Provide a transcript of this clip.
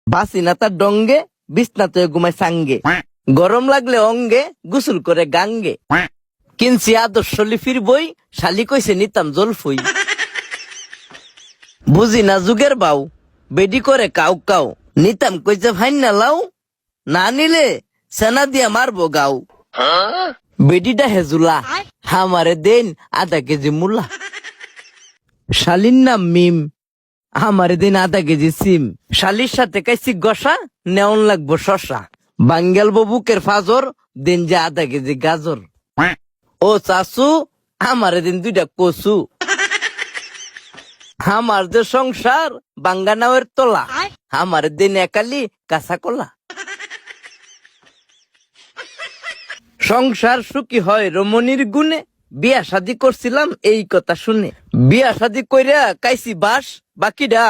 বাসি না তার ডঙ্গে, বিছনাতে ঘুমায় সাঙ্গে, গরম লাগলে অঙ্গে, গোসল করে গাঙ্গে। কিনছি আদর্শ লিপির বই, শালি কইছে নিতাম জলফুই। বুঝি না যুগের বাউ, বেডি করে কাউ কাউ, নিতাম কইছে ভাই না লাউ, না নিলে সেনা দিয়া মারবো গাও। বেডিটা হেজুলা, আমারে দেন আধা কেজি মুলা। শালির নাম মিম, আমারে দিন আধা কেজি সিম। শালির সাথে কাইছি গসা, নেওন লাগবো শশা। বাঙ্গাল বুকের ফাজর, দিন যে আধা কেজি গাজর। ও চাচু, আমারে দিন 2টা কচু। আমার যে সংসার বাঙ্গা নাওয়ের তোলা, আমার দিন একালি কাঁচা কলা। সংসার সুখী হয় রমণীর গুণে, বিয়া শাদি করছিলাম এই কথা শুনে। বিয়া শাদি কইরা কাইছি বাস, বাকিটা